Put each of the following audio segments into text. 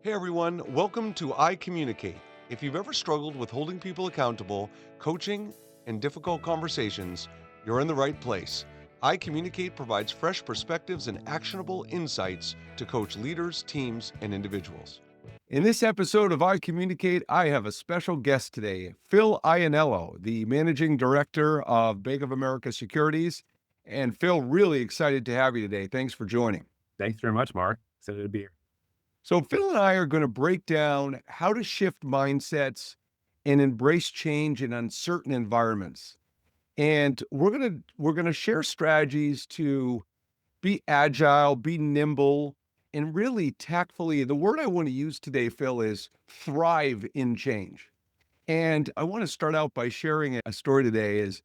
Hey everyone, welcome to iCommunicate. If you've ever struggled with holding people accountable, coaching, and difficult conversations, you're in the right place. iCommunicate provides fresh perspectives and actionable insights to coach leaders, teams, and individuals. In this episode of iCommunicate, I have a special guest today, Phil Ianniello, the managing director of Bank of America Securities. And Phil, really excited to have you today. Thanks for joining. Thanks very much, Mark. Excited to be here. So, Phil and I are going to break down how to shift mindsets and embrace change in uncertain environments. And we're going to share strategies to be agile, be nimble, and really tactfully. The word I want to use today, Phil, is thrive in change. And I want to start out by sharing a story today is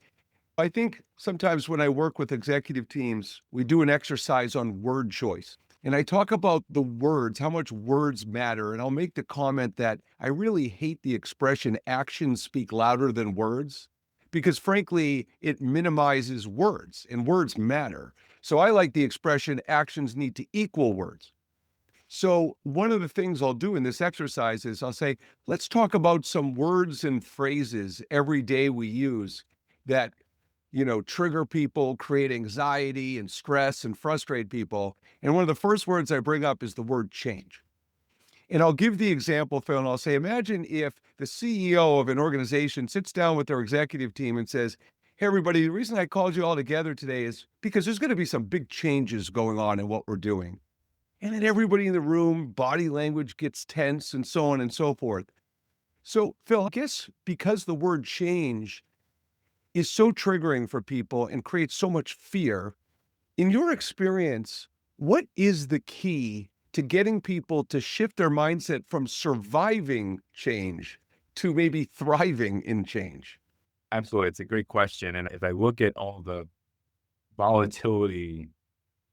I think sometimes when I work with executive teams, we do an exercise on word choice. And I talk about the words, how much words matter. And I'll make the comment that I really hate the expression actions speak louder than words, because frankly, it minimizes words and words matter. So I like the expression actions need to equal words. So one of the things I'll do in this exercise is I'll say, let's talk about some words and phrases every day we use that trigger people, create anxiety and stress and frustrate people. And one of the first words I bring up is the word change. And I'll give the example, Phil, and I'll say, imagine if the CEO of an organization sits down with their executive team and says, hey, everybody, the reason I called you all together today is because there's going to be some big changes going on in what we're doing. And then everybody in the room, body language gets tense and so on and so forth. So, Phil, I guess because the word change is so triggering for people and creates so much fear. In your experience, what is the key to getting people to shift their mindset from surviving change to maybe thriving in change? Absolutely. It's a great question. And if I look at all the volatility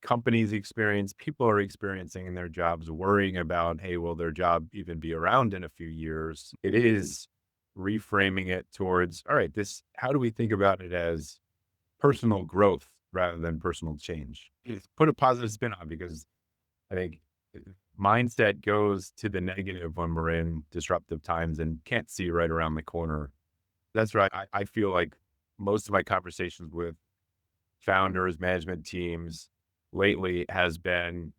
companies experience, people are experiencing in their jobs, worrying about, hey, will their job even be around in a few years? It is reframing it towards, all right, how do we think about it as personal growth rather than personal change? Put a positive spin on, because I think mindset goes to the negative when we're in disruptive times and can't see right around the corner. That's right. I feel like most of my conversations with founders, management teams lately has been,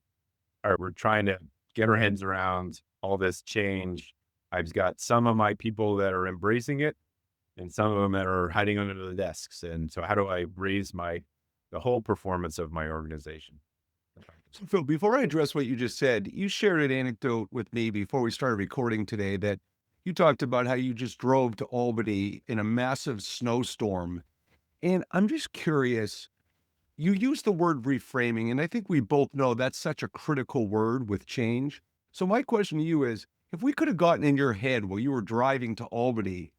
all right, we're trying to get our heads around all this change. I've got some of my people that are embracing it and some of them that are hiding under the desks. And so how do I raise the whole performance of my organization? So, Phil, before I address what you just said, you shared an anecdote with me before we started recording today that you talked about how you just drove to Albany in a massive snowstorm. And I'm just curious, you used the word reframing, and I think we both know that's such a critical word with change. So my question to you is, if we could have gotten in your head while you were driving to Albany,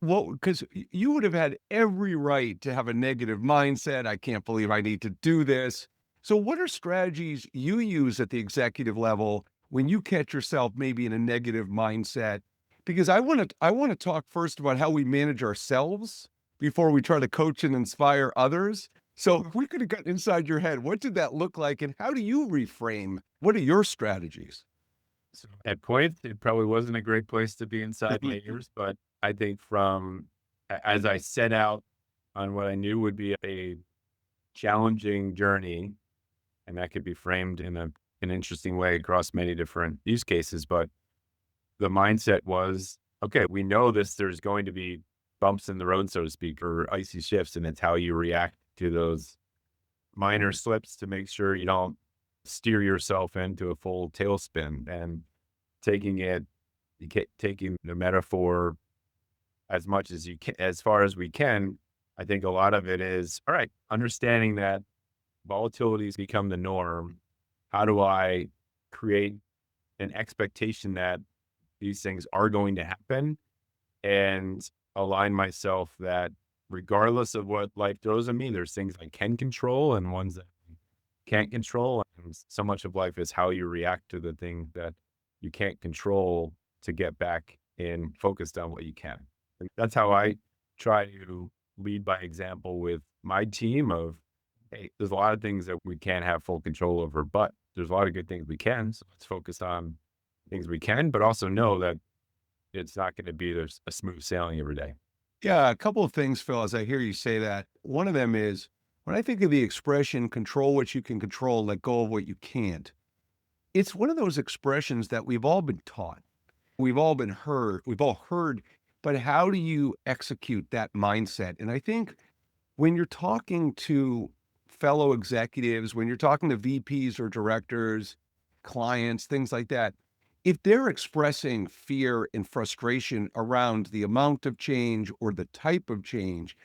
what, because you would have had every right to have a negative mindset. I can't believe I need to do this. So what are strategies you use at the executive level when you catch yourself maybe in a negative mindset? Because I want to talk first about how we manage ourselves before we try to coach and inspire others. So if we could have gotten inside your head, what did that look like and how do you reframe? What are your strategies? So at points, it probably wasn't a great place to be inside my ears, but I think as I set out on what I knew would be a challenging journey, and that could be framed in an interesting way across many different use cases, but the mindset was, okay, we know there's going to be bumps in the road, so to speak, or icy shifts, and it's how you react to those minor slips to make sure you don't steer yourself into a full tailspin. And taking the metaphor as much as you can, as far as we can, I think a lot of it is, all right, understanding that volatility has become the norm. How do I create an expectation that these things are going to happen and align myself that regardless of what life throws at me, there's things I can control and ones that I can't control. And so much of life is how you react to the thing that you can't control to get back in focused on what you can. And that's how I try to lead by example with my team of, hey, there's a lot of things that we can't have full control over, but there's a lot of good things we can. So let's focus on things we can, but also know that it's not going to be there's a smooth sailing every day. Yeah, a couple of things, Phil, as I hear you say that. One of them is when I think of the expression control what you can control, let go of what you can't. It's one of those expressions that we've all been taught. We've all heard, but how do you execute that mindset? And I think when you're talking to fellow executives, when you're talking to VPs or directors, clients, things like that, if they're expressing fear and frustration around the amount of change or the type of change,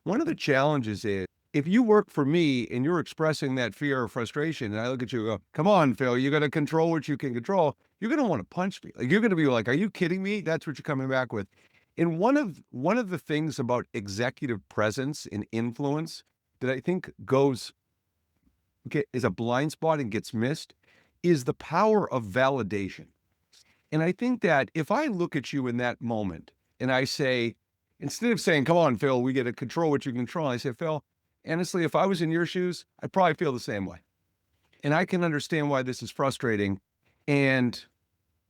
one of the challenges is if you work for me and you're expressing that fear or frustration, and I look at you and go, come on, Phil, you got to control what you can control. You're going to want to punch me. Like you're going to be like, are you kidding me? That's what you're coming back with. And one of the things about executive presence and influence that I think is a blind spot and gets missed is the power of validation. And I think that if I look at you in that moment and I say, instead of saying, come on, Phil, we get to control what you control, I say, Phil, honestly, if I was in your shoes, I'd probably feel the same way. And I can understand why this is frustrating. And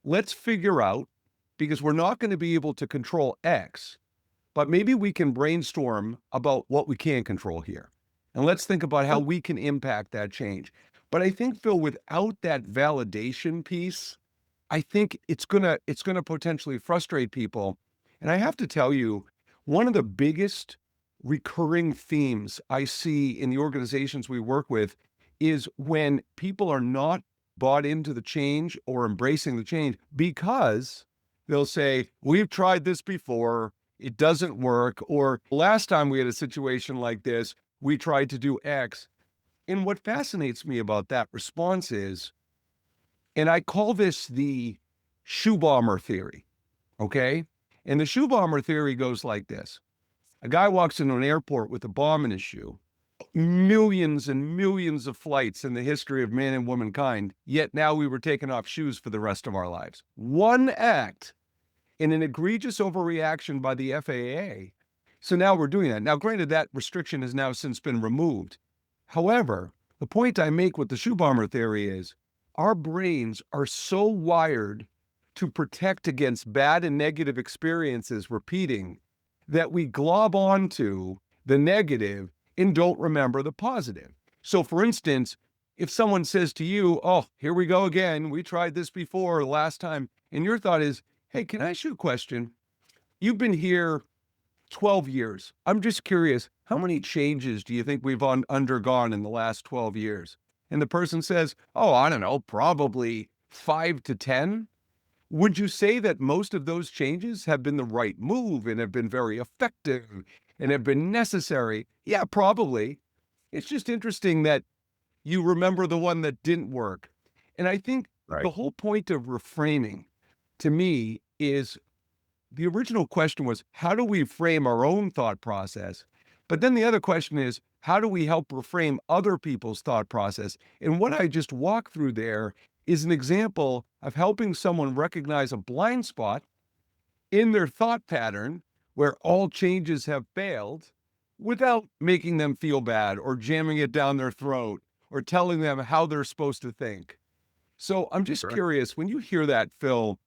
let's figure out, because we're not going to be able to control X, but maybe we can brainstorm about what we can control here. And let's think about how Sure. we can impact that change. But I think, Phil, without that validation piece, I think it's gonna potentially frustrate people. And I have to tell you, one of the biggest recurring themes I see in the organizations we work with is when people are not bought into the change or embracing the change because they'll say, we've tried this before, it doesn't work, or last time we had a situation like this, we tried to do X. And what fascinates me about that response is, and I call this the shoe bomber theory, okay? And the shoe bomber theory goes like this. A guy walks into an airport with a bomb in his shoe. Millions and millions of flights in the history of man and womankind, yet now we were taking off shoes for the rest of our lives. One act in an egregious overreaction by the FAA. So now we're doing that. Now, granted, that restriction has now since been removed. However, the point I make with the shoe bomber theory is our brains are so wired to protect against bad and negative experiences repeating that we glob onto the negative and don't remember the positive. So, for instance, if someone says to you, oh, here we go again, we tried this before last time, and your thought is, hey, can I ask you a question? You've been here 12 years. I'm just curious, how many changes do you think we've undergone in the last 12 years? And the person says, oh, I don't know, probably 5 to 10. Would you say that most of those changes have been the right move and have been very effective and have been necessary? Yeah, probably. It's just interesting that you remember the one that didn't work. And I think Right. the whole point of reframing to me is the original question was, how do we frame our own thought process? But then the other question is, how do we help reframe other people's thought process? And what I just walked through there is an example of helping someone recognize a blind spot in their thought pattern where all changes have failed without making them feel bad or jamming it down their throat or telling them how they're supposed to think. So I'm just Correct. curious, when you hear that, Phil,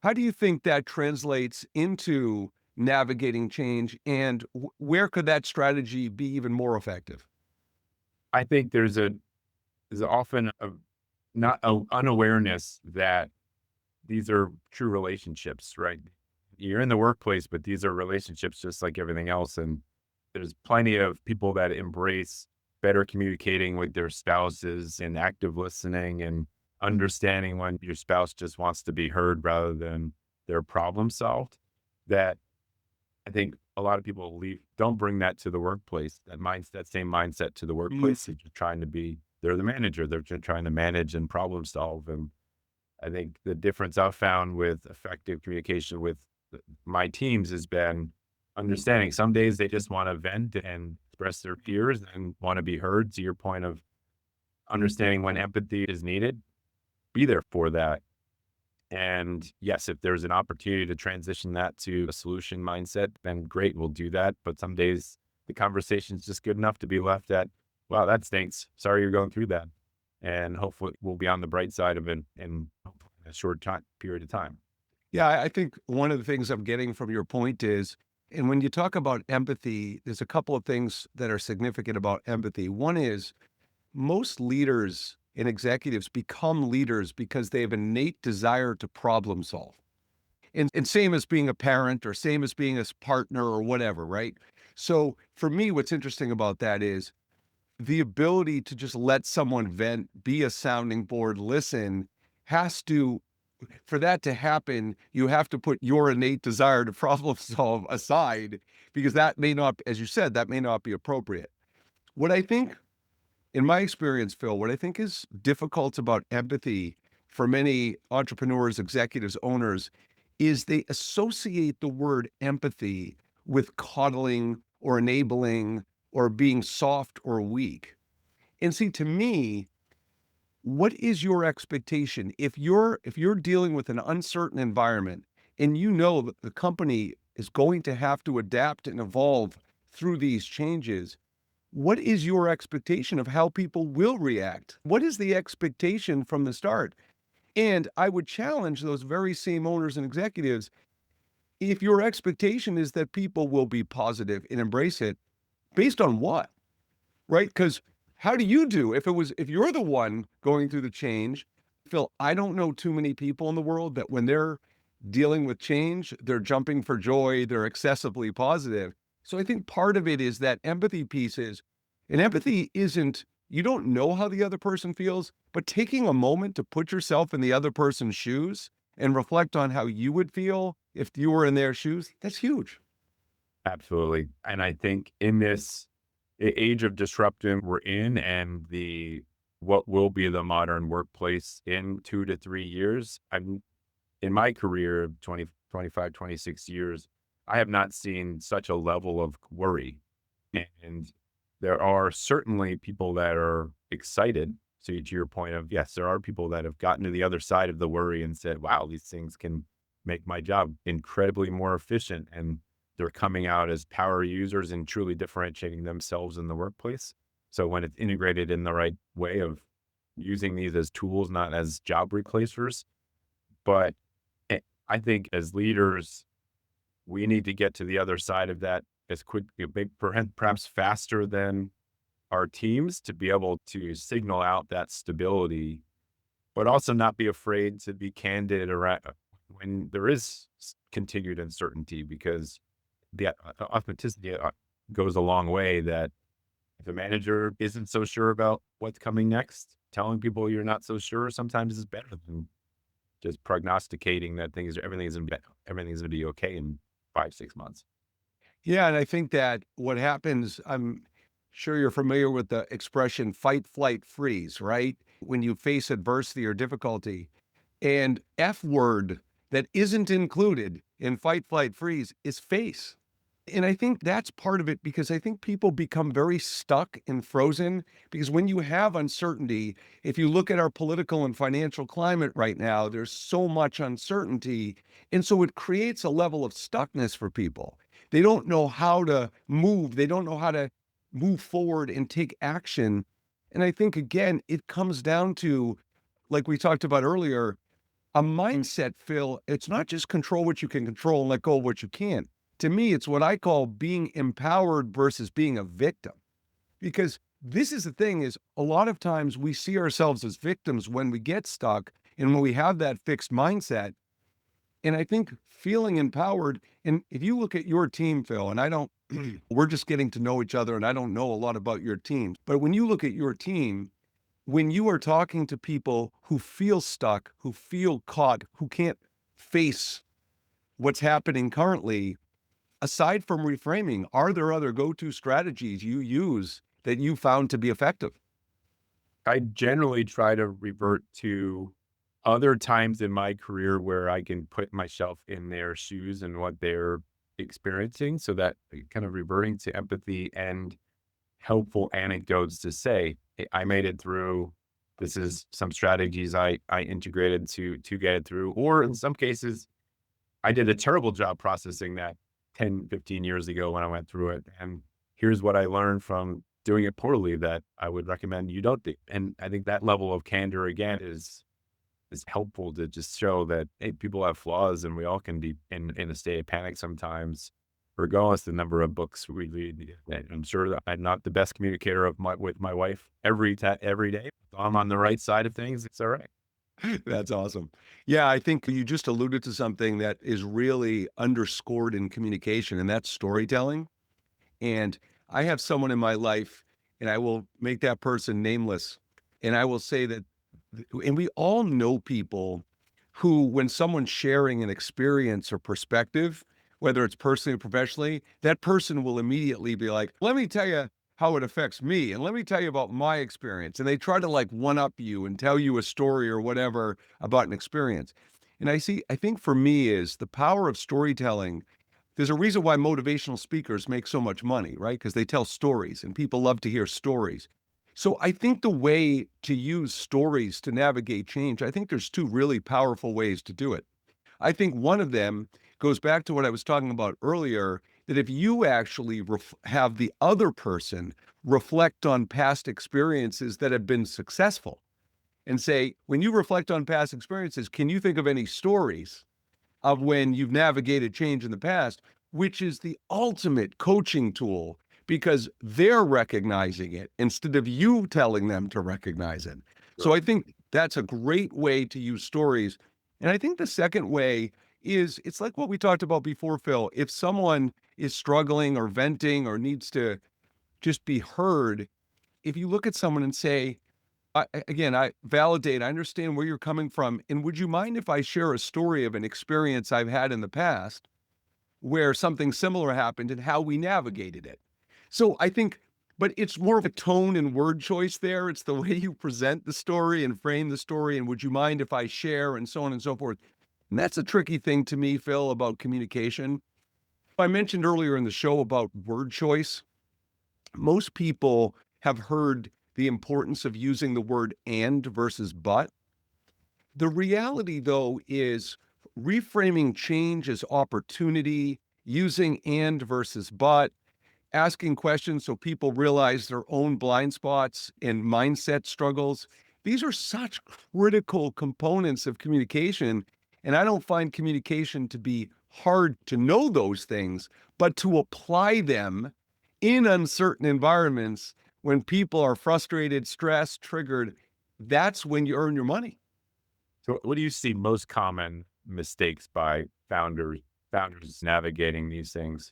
how do you think that translates into navigating change, and where could that strategy be even more effective? I think there's often a not a unawareness that these are true relationships, right? You're in the workplace, but these are relationships just like everything else. And there's plenty of people that embrace better communicating with their spouses and active listening and understanding when your spouse just wants to be heard rather than their problem solved. That I think a lot of people don't bring that to the workplace, that same mindset to the Mm. workplace. They're just trying to they're the manager. They're just trying to manage and problem solve. And I think the difference I've found with effective communication with my teams has been understanding some days they just want to vent and express their fears and want to be heard. To your point of understanding when empathy is needed, be there for that. And yes, if there's an opportunity to transition that to a solution mindset, then great, we'll do that. But some days the conversation's just good enough to be left at, wow, that stinks. Sorry you're going through that. And hopefully we'll be on the bright side of it and hopefully in a short time period of time. Yeah, I think one of the things I'm getting from your point is, and when you talk about empathy, there's a couple of things that are significant about empathy. One is most leaders and executives become leaders because they have an innate desire to problem solve. And same as being a parent or same as being a partner or whatever, right? So for me, what's interesting about that is the ability to just let someone vent, be a sounding board, listen, has to, for that to happen, you have to put your innate desire to problem solve aside because that may not, as you said, that may not be appropriate. What I think, in my experience, Phil, what I think is difficult about empathy for many entrepreneurs, executives, owners is they associate the word empathy with coddling or enabling or being soft or weak. And see, to me, what is your expectation if you're dealing with an uncertain environment and you know that the company is going to have to adapt and evolve through these changes? What is your expectation of how people will react? What is the expectation from the start? And I would challenge those very same owners and executives. If your expectation is that people will be positive and embrace it, based on what? Right? Because how do you do if you're the one going through the change? Phil, I don't know too many people in the world that when they're dealing with change, they're jumping for joy, they're excessively positive. So I think part of it is that empathy piece is, and empathy isn't, you don't know how the other person feels, but taking a moment to put yourself in the other person's shoes and reflect on how you would feel if you were in their shoes, that's huge. Absolutely. And I think in this age of disruption we're in and the what will be the modern workplace in 2 to 3 years, I'm in my career of 20, 25, 26 years, I have not seen such a level of worry. And there are certainly people that are excited. So to your point of, yes, there are people that have gotten to the other side of the worry and said, wow, these things can make my job incredibly more efficient. And they're coming out as power users and truly differentiating themselves in the workplace. So when it's integrated in the right way of using these as tools, not as job replacers, but I think as leaders, we need to get to the other side of that as quick, perhaps faster than our teams to be able to signal out that stability, but also not be afraid to be candid around when there is continued uncertainty because the authenticity goes a long way that if a manager isn't so sure about what's coming next, telling people you're not so sure sometimes is better than just prognosticating that everything's gonna be okay in 5, 6 months. Yeah, and I think that what happens, I'm sure you're familiar with the expression fight, flight, freeze, right? When you face adversity or difficulty, and F word that isn't included in fight, flight, freeze is face. And I think that's part of it because I think people become very stuck and frozen because when you have uncertainty, if you look at our political and financial climate right now, there's so much uncertainty. And so it creates a level of stuckness for people. They don't know how to move, they don't know how to move forward and take action. And I think, again, it comes down to, like we talked about earlier, a mindset, Phil. It's not just control what you can control and let go of what you can't. To me, it's what I call being empowered versus being a victim. Because this is the thing is a lot of times we see ourselves as victims when we get stuck and when we have that fixed mindset. And I think feeling empowered, and if you look at your team, Phil, and I don't, we're just getting to know each other and I don't know a lot about your team, but when you look at your team, when you are talking to people who feel stuck, who feel caught, who can't face what's happening currently, aside from reframing, are there other go-to strategies you use that you found to be effective? I generally try to revert to other times in my career where I can put myself in their shoes and what they're experiencing, so that kind of reverting to empathy and helpful anecdotes to say, "Hey, I made it through. This is some strategies I integrated to get it through." Or in some cases, I did a terrible job processing that 10, 15 years ago when I went through it. And here's what I learned from doing it poorly that I would recommend you don't do. And I think that level of candor again it's helpful to just show that, hey, people have flaws and we all can be in a state of panic sometimes, regardless the number of books we read. And I'm sure that I'm not the best communicator with my wife every day. I'm on the right side of things. It's all right. That's awesome. Yeah, I think you just alluded to something that is really underscored in communication, and that's storytelling. And I have someone in my life, and I will make that person nameless. And I will say that, and we all know people who, when someone's sharing an experience or perspective, whether it's personally or professionally, that person will immediately be like, let me tell you how it affects me. And let me tell you about my experience. And they try to like one up you and tell you a story or whatever about an experience. And I think for me is the power of storytelling. There's a reason why motivational speakers make so much money, right? Because they tell stories and people love to hear stories. So I think the way to use stories to navigate change, I think there's two really powerful ways to do it. I think one of them goes back to what I was talking about earlier, that if you actually have the other person reflect on past experiences that have been successful and say, when you reflect on past experiences, can you think of any stories of when you've navigated change in the past, which is the ultimate coaching tool because they're recognizing it instead of you telling them to recognize it. So Sure. I think that's a great way to use stories. And I think the second way is it's like what we talked about before, Phil. If someone is struggling or venting or needs to just be heard, if you look at someone and say, again, I validate, I understand where you're coming from. And would you mind if I share a story of an experience I've had in the past where something similar happened and how we navigated it? So I think, but it's more of a tone and word choice there. It's the way you present the story and frame the story. And would you mind if I share and so on and so forth? And that's a tricky thing to me, Phil, about communication. I mentioned earlier in the show about word choice. Most people have heard the importance of using the word and versus but. The reality, though, is reframing change as opportunity, using and versus but, asking questions so people realize their own blind spots and mindset struggles. These are such critical components of communication. And I don't find communication to be hard to know those things, but to apply them in uncertain environments when people are frustrated, stressed, triggered, that's when you earn your money. So what do you see most common mistakes by founders navigating these things?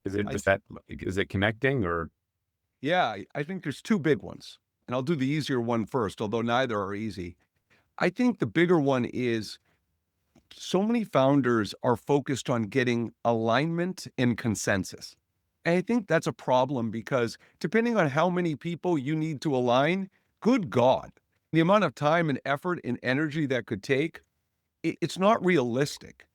Is it I just that is it connecting or Yeah, I think there's two big ones. And I'll do the easier one first, although neither are easy. I think the bigger one is so many founders are focused on getting alignment and consensus. And I think that's a problem because depending on how many people you need to align, good God, the amount of time and effort and energy that could take, it's not realistic.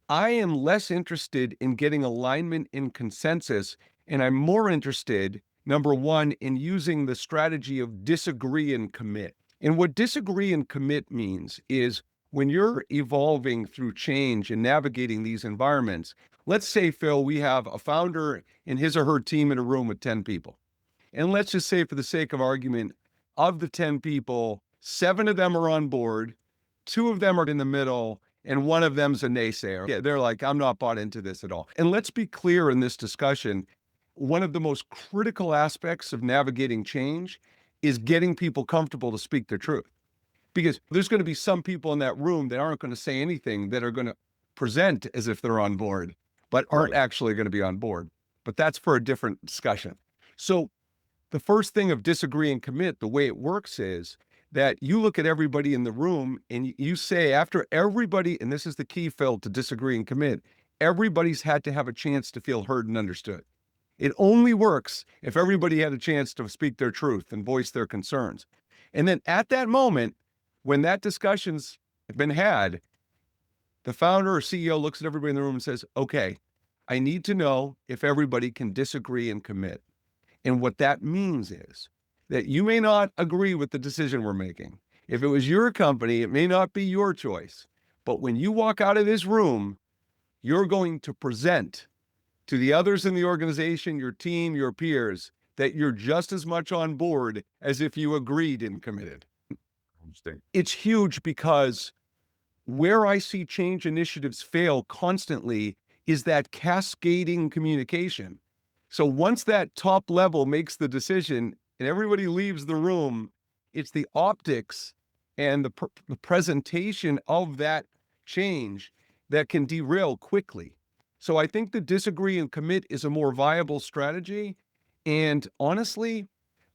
I am less interested in getting alignment and consensus, and I'm more interested, number one, in using the strategy of disagree and commit. And what disagree and commit means is when you're evolving through change and navigating these environments, let's say, Phil, we have a founder and his or her team in a room with 10 people. And let's just say, for the sake of argument, of the 10 people, seven of them are on board, two of them are in the middle, and one of them's a naysayer. Yeah, they're like, I'm not bought into this at all. And let's be clear in this discussion, one of the most critical aspects of navigating change is getting people comfortable to speak their truth. Because there's going to be some people in that room that aren't going to say anything, that are going to present as if they're on board, but aren't right? actually going to be on board. But that's for a different discussion. So the first thing of disagree and commit, the way it works is that you look at everybody in the room and you say, after everybody, and this is the key, Phil, to disagree and commit, everybody's had to have a chance to feel heard and understood. It only works if everybody had a chance to speak their truth and voice their concerns. And then at that moment, when that discussion's been had, the founder or CEO looks at everybody in the room and says, okay, I need to know if everybody can disagree and commit. And what that means is that you may not agree with the decision we're making. If it was your company, it may not be your choice. But when you walk out of this room, you're going to present to the others in the organization, your team, your peers, that you're just as much on board as if you agreed and committed. Interesting. It's huge because where I see change initiatives fail constantly is that cascading communication. So once that top level makes the decision and everybody leaves the room, it's the optics and the presentation of that change that can derail quickly. So I think the disagree and commit is a more viable strategy. And honestly,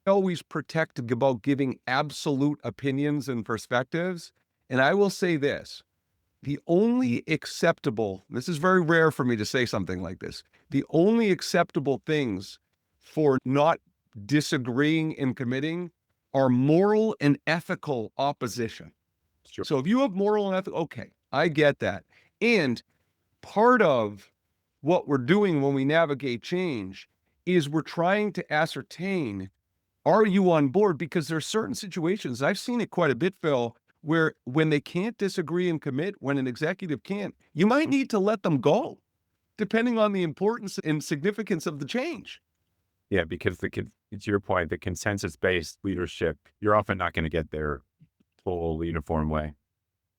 I always protect about giving absolute opinions and perspectives. And I will say this, the only acceptable, this is very rare for me to say something like this, the only acceptable things for not disagreeing and committing are moral and ethical opposition. Sure. So if you have moral and ethical, okay, I get that. And part of what we're doing when we navigate change is we're trying to ascertain, are you on board? Because there are certain situations, I've seen it quite a bit, Phil, where when they can't disagree and commit, when an executive can't, you might need to let them go, depending on the importance and significance of the change. Yeah, because to your point, the consensus-based leadership, you're often not going to get there full uniform way.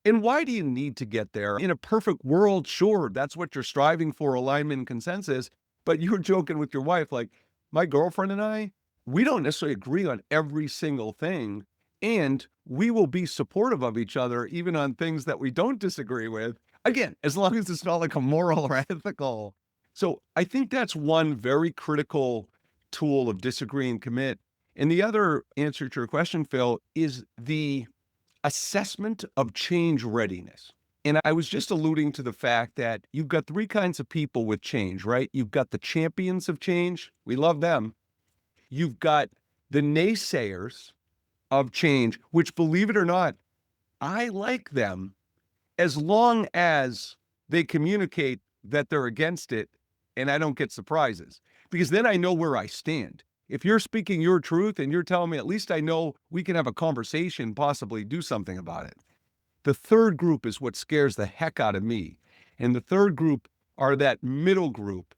And why do you need to get there? In a perfect world, sure, that's what you're striving for, alignment and consensus. But you were joking with your wife, like, my girlfriend and I, we don't necessarily agree on every single thing. And we will be supportive of each other, even on things that we don't disagree with. Again, as long as it's not like a moral or ethical. So I think that's one very critical tool of disagree and commit. And the other answer to your question, Phil, is the assessment of change readiness. And I was just alluding to the fact that you've got three kinds of people with change, right? You've got the champions of change. We love them. You've got the naysayers of change, which, believe it or not, I like them as long as they communicate that they're against it and I don't get surprises, because then I know where I stand. If you're speaking your truth and you're telling me, at least I know we can have a conversation, possibly do something about it. The third group is what scares the heck out of me. And the third group are that middle group.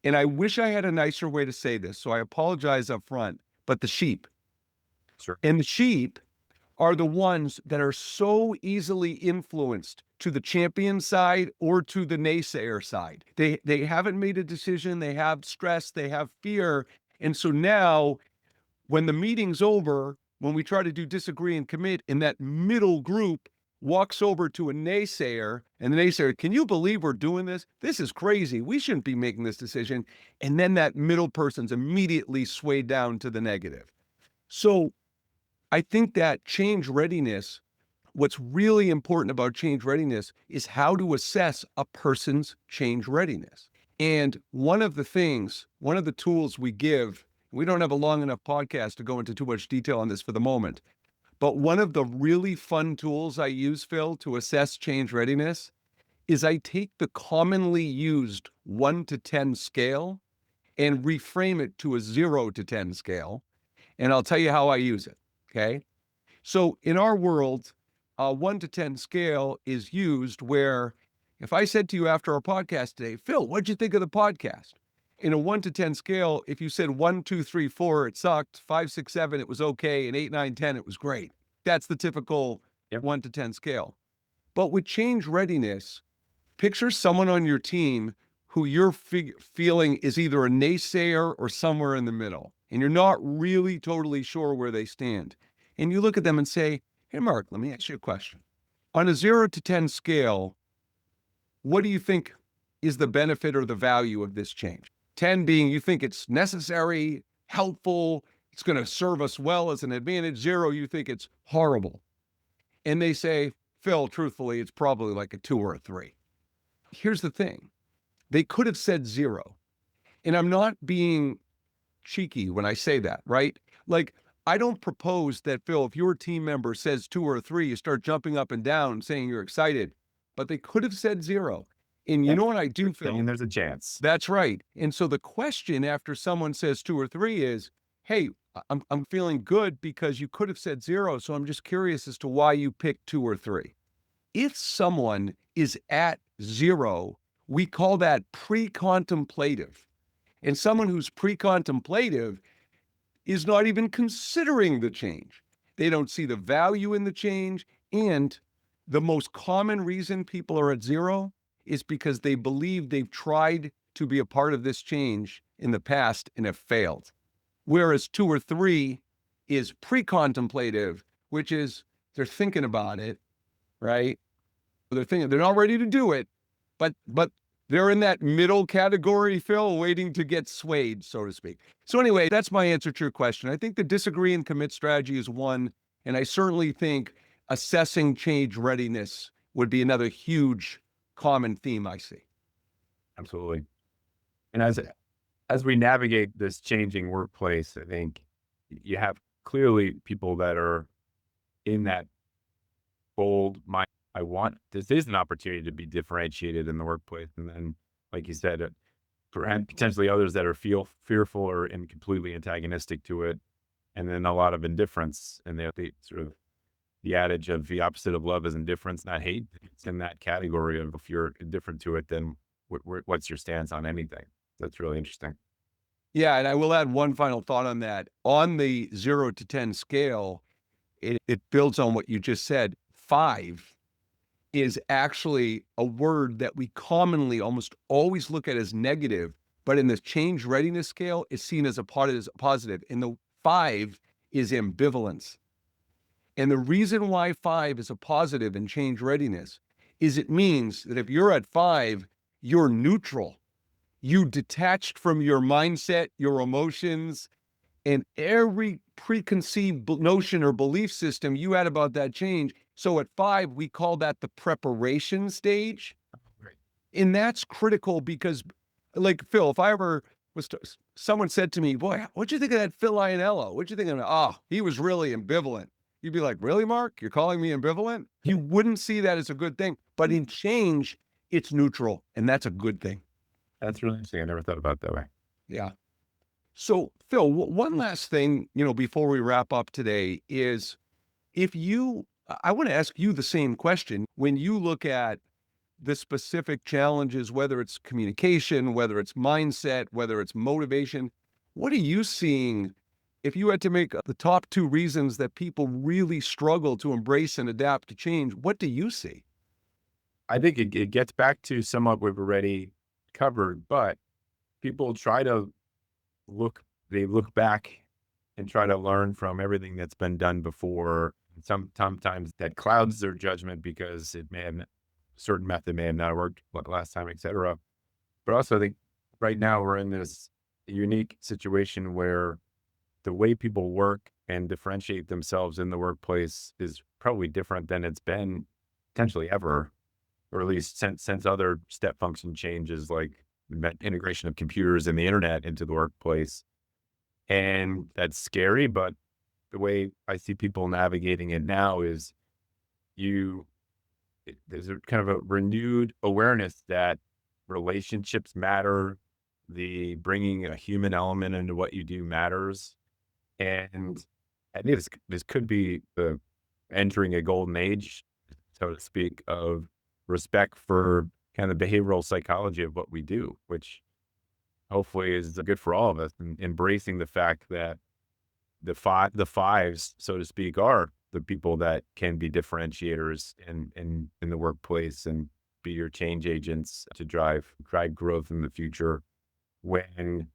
And I wish I had a nicer way to say this, so I apologize up front, but the sheep. Sure. And the sheep are the ones that are so easily influenced to the champion side or to the naysayer side. They haven't made a decision, they have stress, they have fear. And so now when the meeting's over, when we try to do disagree and commit, and that middle group walks over to a naysayer, and the naysayer, can you believe we're doing this? This is crazy. We shouldn't be making this decision. And then that middle person's immediately swayed down to the negative. So I think that change readiness, what's really important about change readiness is how to assess a person's change readiness. And one of the tools we give, we don't have a long enough podcast to go into too much detail on this for the moment, but one of the really fun tools I use, Phil, to assess change readiness is I take the commonly used 1 to 10 scale and reframe it to a 0 to 10 scale. And I'll tell you how I use it. Okay. So in our world, a 1 to 10 scale is used where if I said to you after our podcast today, Phil, what'd you think of the podcast? In a 1 to 10 scale, if you said 1, 2, 3, 4, it sucked, 5, 6, 7, it was okay, and 8, 9, 10, it was great. That's the typical Yep. 1 to 10 scale. But with change readiness, picture someone on your team who you're feeling is either a naysayer or somewhere in the middle, and you're not really totally sure where they stand. And you look at them and say, hey, Mark, let me ask you a question. On a 0 to 10 scale, what do you think is the benefit or the value of this change? 10 being you think it's necessary, helpful, it's going to serve us well as an advantage. 0, you think it's horrible. And they say, Phil, truthfully, it's probably like a 2 or a 3. Here's the thing. They could have said 0. And I'm not being cheeky when I say that, right? Like, I don't propose that, Phil, if your team member says 2 or 3, you start jumping up and down saying you're excited, but they could have said 0. And you Yeah. know what I do, Phil? And there's a chance. That's right. And so the question after someone says 2 or 3 is, hey, I'm feeling good because you could have said 0. So I'm just curious as to why you picked 2 or 3. If someone is at 0, we call that pre-contemplative. And someone who's pre-contemplative is not even considering the change. They don't see the value in the change. And The most common reason people are at zero is because they believe they've tried to be a part of this change in the past and have failed. Whereas two or three is pre-contemplative, which is they're thinking about it, right? They're thinking they're not ready to do it, but they're in that middle category, Phil, waiting to get swayed, so to speak. So anyway, that's my answer to your question. I think the disagree and commit strategy is one, and I certainly think assessing change readiness would be another huge common theme I see. Absolutely. And as we navigate this changing workplace, I think you have clearly people that are in that bold mind. I want this is an opportunity to be differentiated in the workplace, and then, like you said, perhaps potentially others that are fearful or and completely antagonistic to it, and then a lot of indifference. And they sort of the adage of the opposite of love is indifference, not hate. It's in that category of if you're indifferent to it, then what's your stance on anything? That's really interesting. Yeah, and I will add one final thought on that. On the 0 to 10 scale, it builds on what you just said. 5 is actually a word that we commonly almost always look at as negative, but in the change readiness scale is seen as a positive. And the 5 is ambivalence. And the reason why 5 is a positive in change readiness is it means that if you're at 5, you're neutral. You detached from your mindset, your emotions, and every preconceived notion or belief system you had about that change. So at 5, we call that the preparation stage. Right. And that's critical because, like Phil, if I ever was, someone said to me, "Boy, what'd you think of that Phil Ianniello? What'd you think of him? Oh, he was really ambivalent." You'd be like, "Really, Mark? You're calling me ambivalent?" You wouldn't see that as a good thing. But in change, it's neutral, and that's a good thing. That's really interesting. I never thought about it that way. Yeah. So, Phil, one last thing, before we wrap up today is if you, I want to ask you the same question. When you look at the specific challenges, whether it's communication, whether it's mindset, whether it's motivation, what are you seeing? If you had to make the top two reasons that people really struggle to embrace and adapt to change, what do you see? I think it gets back to somewhat we've already covered, but people try to they look back and try to learn from everything that's been done before. Sometimes that clouds their judgment because it may have certain method may have not worked last time, etc. But also, I think right now we're in this unique situation where the way people work and differentiate themselves in the workplace is probably different than it's been potentially ever, or at least since other step function changes like integration of computers and the internet into the workplace. And that's scary, but the way I see people navigating it now is you there's a kind of a renewed awareness that relationships matter, the bringing a human element into what you do matters. And I think this could be the entering a golden age, so to speak, of respect for kind of the behavioral psychology of what we do, which hopefully is good for all of us, and embracing the fact that the fives, so to speak, are the people that can be differentiators in the workplace and be your change agents to drive growth in the future. When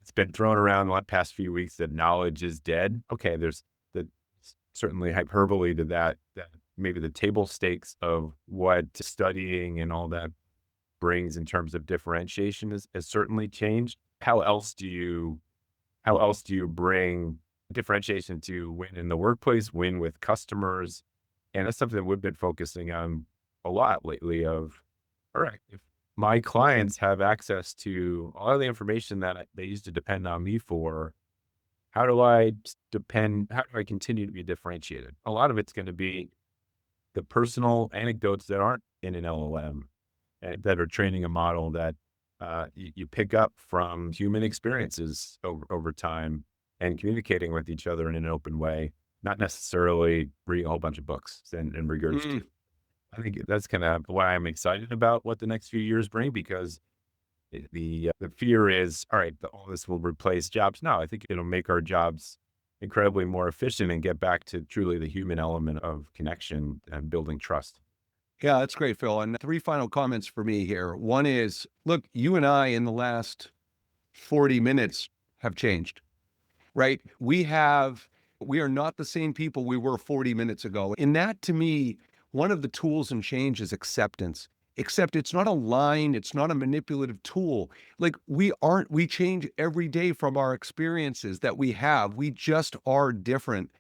it's been thrown around the past few weeks that knowledge is dead. Okay, there's the certainly hyperbole to that maybe the table stakes of what studying and all that brings in terms of differentiation has certainly changed. How else do you bring differentiation to win in the workplace, win with customers? And that's something that we've been focusing on a lot lately of, all right, if my clients have access to all of the information that they used to depend on me for, how do I continue to be differentiated? A lot of it's going to be the personal anecdotes that aren't in an LLM and that are training a model that you pick up from human experiences over time and communicating with each other in an open way, not necessarily reading a whole bunch of books and Mm. regurgitate. I think that's kind of why I'm excited about what the next few years bring because the fear is, all right, all this will replace jobs. No, I think it'll make our jobs incredibly more efficient and get back to truly the human element of connection and building trust. Yeah, that's great, Phil. And three final comments for me here. One is, look, you and I in the last 40 minutes have changed, right? We are not the same people we were 40 minutes ago. And that to me, one of the tools in change is acceptance. Except it's not a line, it's not a manipulative tool. Like we change every day from our experiences that we have. We just are different.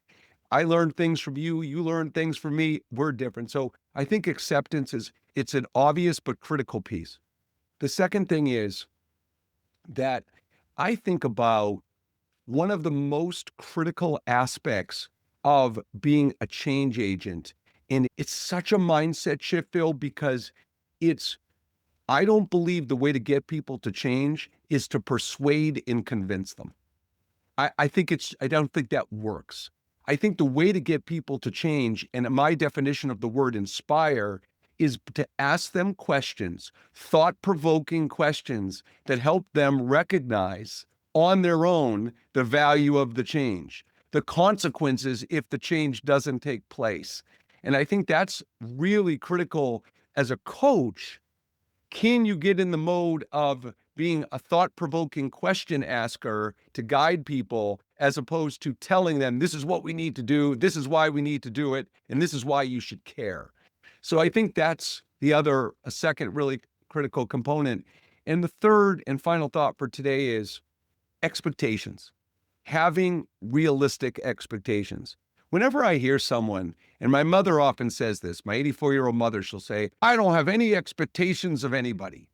I learned things from you, you learned things from me, we're different. So I think acceptance is it's an obvious but critical piece. The second thing is that I think about one of the most critical aspects of being a change agent. And it's such a mindset shift, Phil, because it's, I don't believe the way to get people to change is to persuade and convince them. I don't think that works. I think the way to get people to change, and my definition of the word inspire, is to ask them questions, thought provoking questions that help them recognize on their own the value of the change, the consequences if the change doesn't take place. And I think that's really critical as a coach. Can you get in the mode of being a thought-provoking question asker to guide people as opposed to telling them, this is what we need to do, this is why we need to do it, and this is why you should care? So I think that's a second really critical component. And the third and final thought for today is expectations, having realistic expectations. Whenever I hear someone, and my mother often says this, my 84-year-old mother, she'll say, I don't have any expectations of anybody.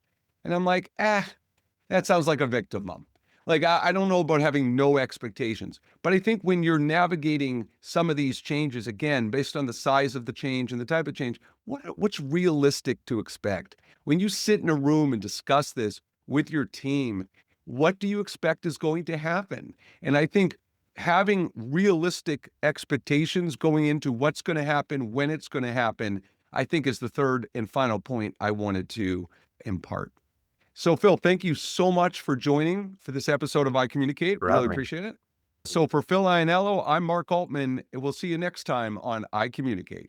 And I'm like, that sounds like a victim mom. Like, I don't know about having no expectations. But I think when you're navigating some of these changes, again, based on the size of the change and the type of change, what's realistic to expect? When you sit in a room and discuss this with your team, what do you expect is going to happen? And I think having realistic expectations going into what's going to happen, when it's going to happen, I think is the third and final point I wanted to impart. So, Phil, thank you so much for joining for this episode of iCommunicate. For Really having me. appreciate it. So, for Phil Ianniello, I'm Mark Altman, and we'll see you next time on iCommunicate.